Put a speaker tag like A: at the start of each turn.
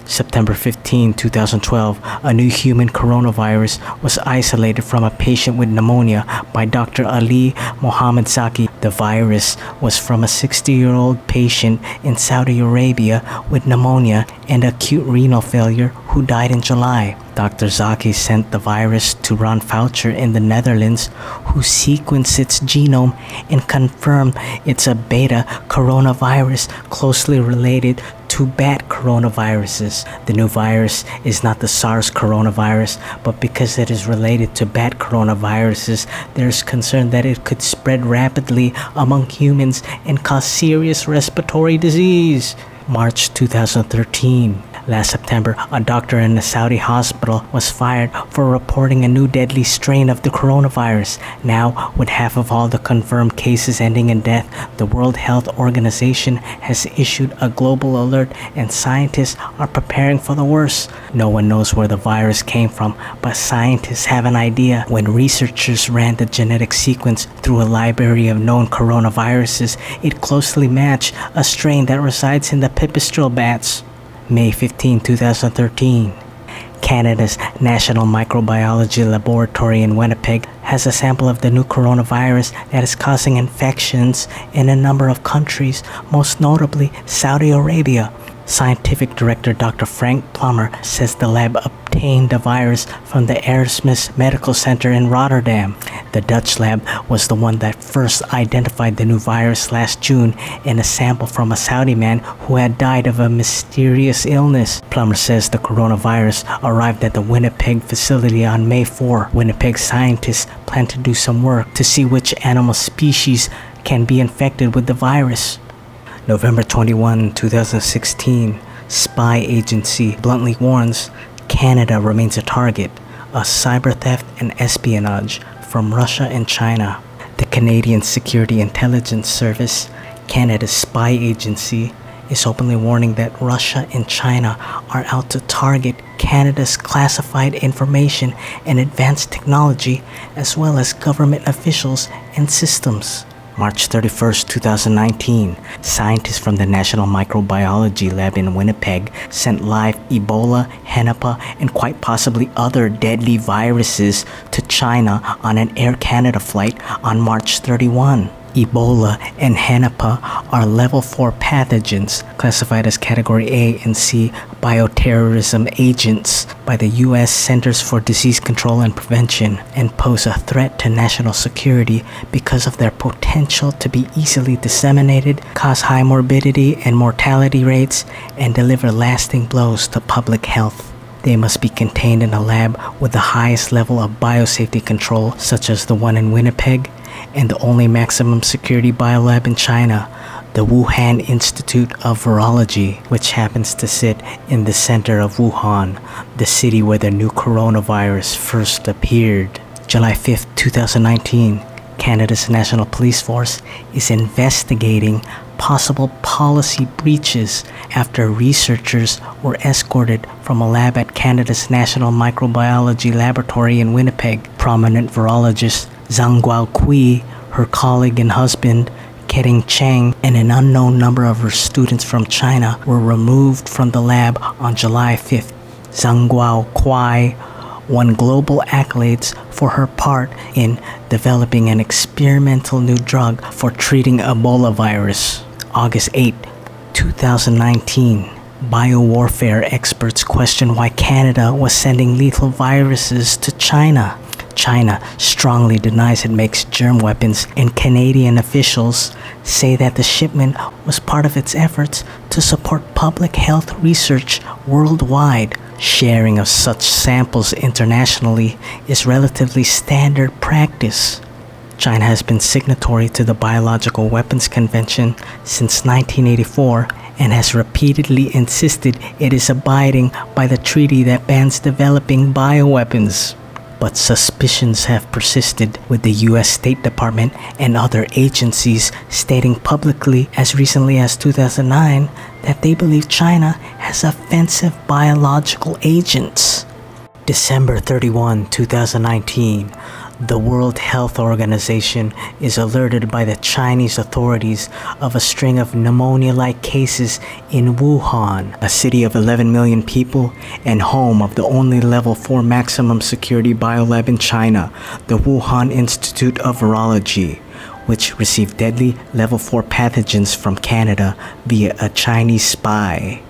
A: September 15, 2012, a new human coronavirus was isolated from a patient with pneumonia by Dr. Ali Mohammed Zaki. The virus was from a 60-year-old patient in Saudi Arabia with pneumonia and acute renal failure who died in July. Dr. Zaki sent the virus to Ron Faucher in the Netherlands, who sequenced its genome and confirmed it's a beta coronavirus closely related to bat coronaviruses. The new virus is not the SARS coronavirus, but because it is related to bat coronaviruses, there's concern that it could spread rapidly among humans and cause serious respiratory disease. March 2013. Last September, a doctor in a Saudi hospital was fired for reporting a new deadly strain of the coronavirus. Now, with half of all the confirmed cases ending in death, the World Health Organization has issued a global alert and scientists are preparing for the worst. No one knows where the virus came from, but scientists have an idea. When researchers ran the genetic sequence through a library of known coronaviruses, it closely matched a strain that resides in the pipistrelle bats. May 15, 2013. Canada's National Microbiology Laboratory in Winnipeg has a sample of the new coronavirus that is causing infections in a number of countries, most notably Saudi Arabia. Scientific Director Dr. Frank Plummer says the lab obtained the virus from the Erasmus Medical Center in Rotterdam. The Dutch lab was the one that first identified the new virus last June in a sample from a Saudi man who had died of a mysterious illness. Plummer says the coronavirus arrived at the Winnipeg facility on May 4. Winnipeg scientists plan to do some work to see which animal species can be infected with the virus. November 21, 2016, spy agency bluntly warns Canada remains a target of cyber theft and espionage from Russia and China. The Canadian Security Intelligence Service, Canada's spy agency, is openly warning that Russia and China are out to target Canada's classified information and advanced technology, as well as government officials and systems. March 31, 2019, scientists from the National Microbiology Lab in Winnipeg sent live Ebola, Henipa, and quite possibly other deadly viruses to China on an Air Canada flight on March 31. Ebola and Henipa are level 4 pathogens classified as category A and C bioterrorism agents by the U.S. Centers for Disease Control and Prevention and pose a threat to national security because of their potential to be easily disseminated, cause high morbidity and mortality rates, and deliver lasting blows to public health. They must be contained in a lab with the highest level of biosafety control, such as the one in Winnipeg, and the only maximum security biolab in China, the Wuhan Institute of Virology, which happens to sit in the center of Wuhan, the city where the new coronavirus first appeared. July 5, 2019, Canada's National Police Force is investigating possible policy breaches after researchers were escorted from a lab at Canada's National Microbiology Laboratory in Winnipeg. Prominent virologist Zhang Guokui, her colleague and husband, Kering Cheng, and an unknown number of her students from China were removed from the lab on July 5th. Zhang Guokui won global accolades for her part in developing an experimental new drug for treating Ebola virus. August 8, 2019. Biowarfare experts question why Canada was sending lethal viruses to China. China strongly denies it makes germ weapons, and Canadian officials say that the shipment was part of its efforts to support public health research worldwide. Sharing of such samples internationally is relatively standard practice. China has been signatory to the Biological Weapons Convention since 1984 and has repeatedly insisted it is abiding by the treaty that bans developing bioweapons. But suspicions have persisted, with the U.S. State Department and other agencies stating publicly as recently as 2009 that they believe China has offensive biological agents. December 31, 2019. The World Health Organization is alerted by the Chinese authorities of a string of pneumonia-like cases in Wuhan, a city of 11 million people and home of the only level 4 maximum security biolab in China, the Wuhan Institute of Virology, which received deadly level 4 pathogens from Canada via a Chinese spy.